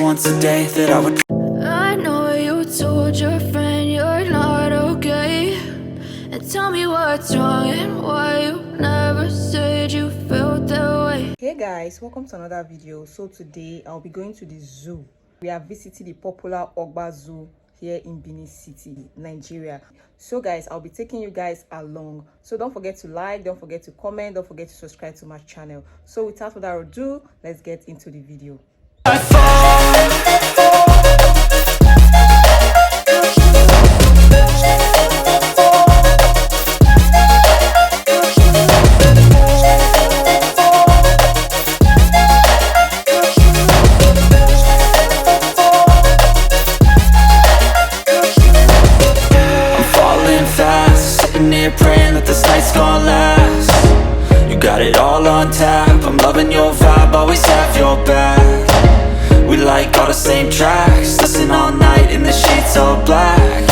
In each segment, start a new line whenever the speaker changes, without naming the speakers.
once a day that I would.
I know you told your friend you're not okay, and tell me what's wrong and why you never said you felt that way.
Hey guys, welcome to another video. So today I'll be going to the zoo. We are visiting the popular Ogba Zoo here in Benin City, Nigeria. So guys, I'll be taking you guys along. So don't forget to like, don't forget to comment, don't forget to subscribe to my channel. So without further ado, let's get into the video.
Praying that this night's gonna last. You got it all on tap. I'm loving your vibe, always have your back. We like all the same tracks. Listen all night in the sheets all black.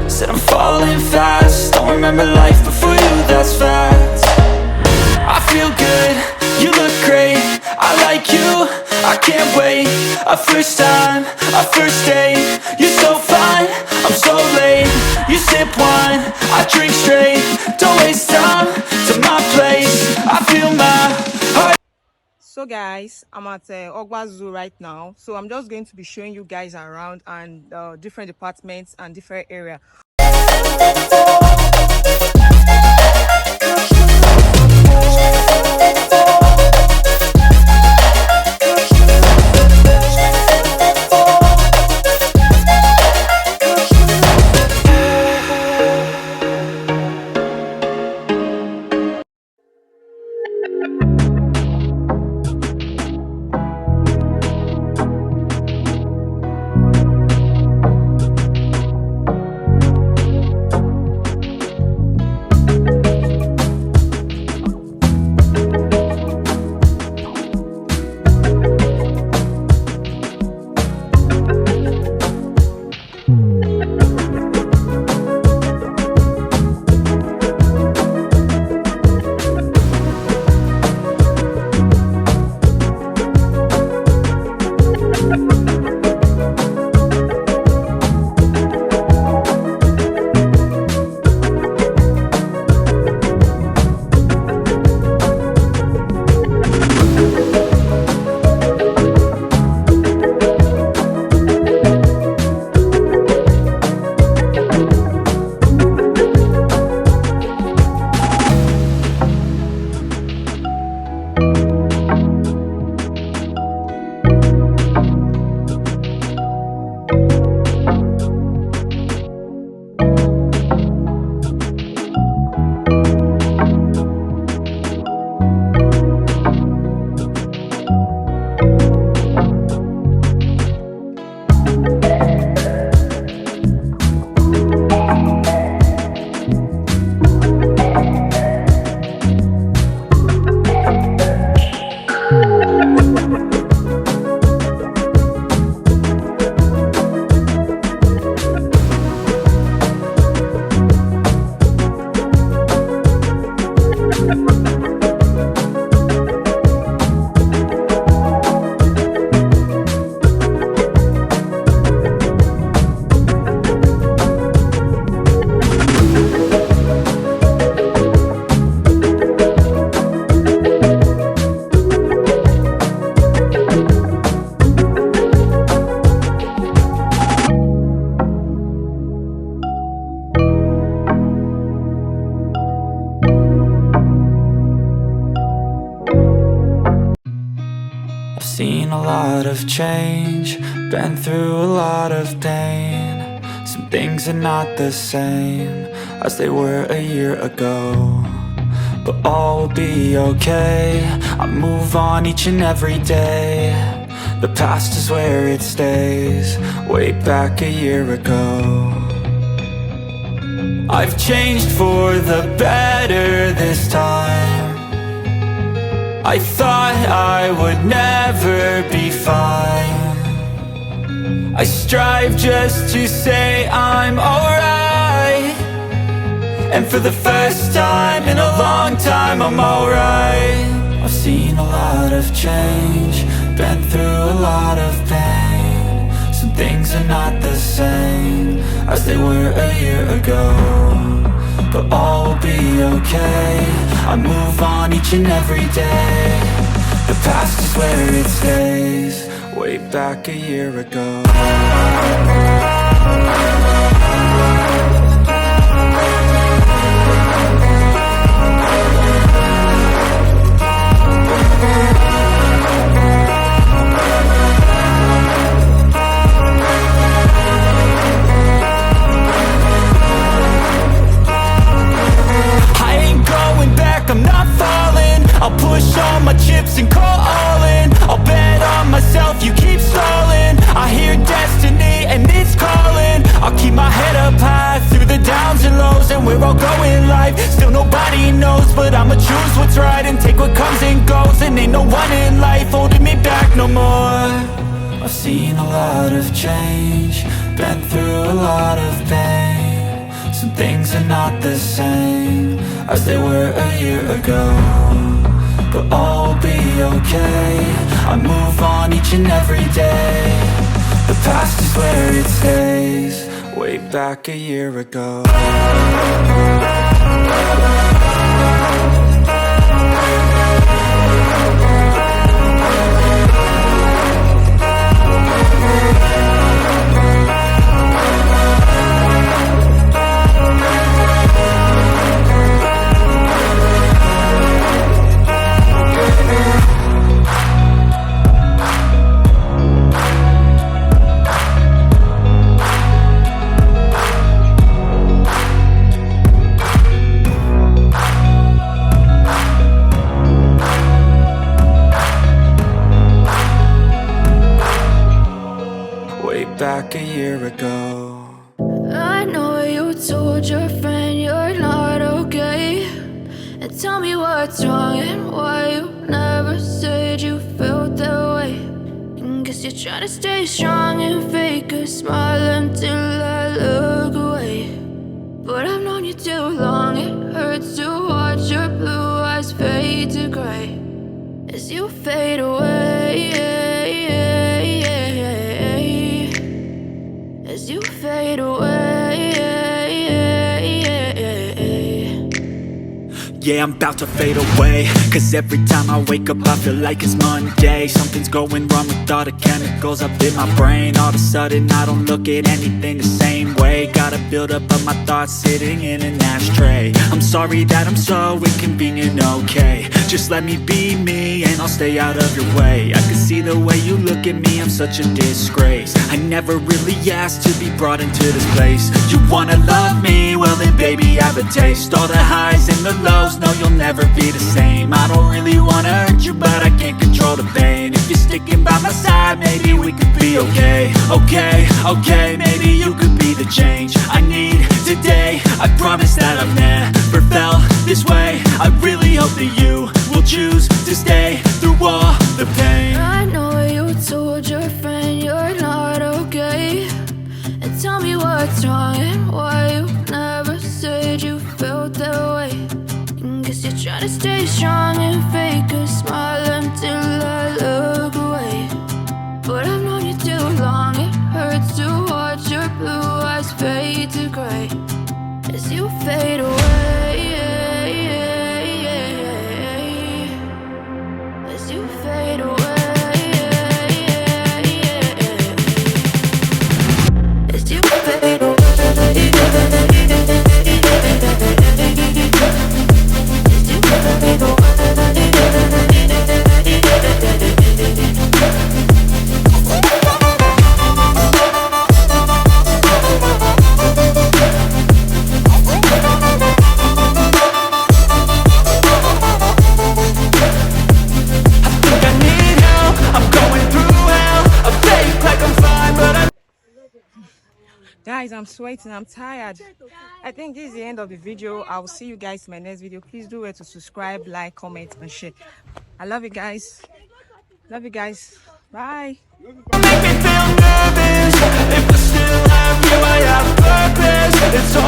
Said I'm falling fast. Don't remember life before you, that's fact. I feel good, you look great. I like you, I can't wait. A first time, a first date. You're so fine, I'm so late. You sip wine, I drink straight. Don't waste time to my place. I feel my heart.
So guys, I'm at Ogba Zoo right now. So I'm just going to be showing you guys around and different departments and different areas.
Seen a lot of change, been through a lot of pain. Some things are not the same as they were a year ago, but all will be okay. I move on each and every day. The past is where it stays, way back a year ago. I've changed for the better this time. I thought I would never be fine. I strive just to say I'm alright, and for the first time in a long time I'm alright. I've seen a lot of change, been through a lot of pain. things are not the same as they were a year ago, but all will be okay. I move on each and every day. The past is where it stays, way back a year ago. I'm not falling, I'll push all my chips and call all in. I'll bet on myself, you keep stalling. I hear destiny and it's calling. I'll keep my head up high through the downs and lows, and we're all going life. Still nobody knows, but I'ma choose what's right and take what comes and goes. And ain't no one in life holding me back no more. I've seen a lot of change, been through a lot of pain. Some things are not the same as they were a year ago, but all will be okay. I move on each and every day. The past is where it stays, way back a year ago. Back a year ago.
I know you told your friend you're not okay, and tell me what's wrong and why you never said you felt that way. And guess you're trying to stay strong and fake a smile until I look away. But I've known you too long, it hurts to watch your blue eyes fade to gray as you fade away. As you fade away.
Yeah, I'm about to fade away, cause every time I wake up I feel like it's Monday. Something's going wrong with all the chemicals up in my brain. All of a sudden I don't look at anything the same way. Gotta build up of my thoughts sitting in an ashtray. I'm sorry that I'm so inconvenient, okay. Just let me be me and I'll stay out of your way. I can see the way you look at me, I'm such a disgrace. I never really asked to be brought into this place. You wanna love me? Well then baby have a taste. All the highs and the lows, no you'll never be the same. I don't really wanna hurt you, but I can't control the pain. If you're sticking by my side, maybe we could be okay. Okay, maybe you could be the change I need today. I promise that I've never felt this way. I really hope that you will choose to stay through all the pain.
I know you told your friend you're not okay, and tell me what's wrong and why you never said you felt that way. And guess you're trying to stay strong and fake a smile until I look away. But I've known you too long, it hurts to watch your blue eyes fade to gray as you fade away. As you fade away. As you fade away.
Guys, I'm sweating, I'm tired. I think this is the end of the video. I will see you guys in my next video. Please do well to subscribe, like, comment, and share. I love you guys. Love you guys. Bye.
Make me feel nervous. If I still have you, I have purpose. It's all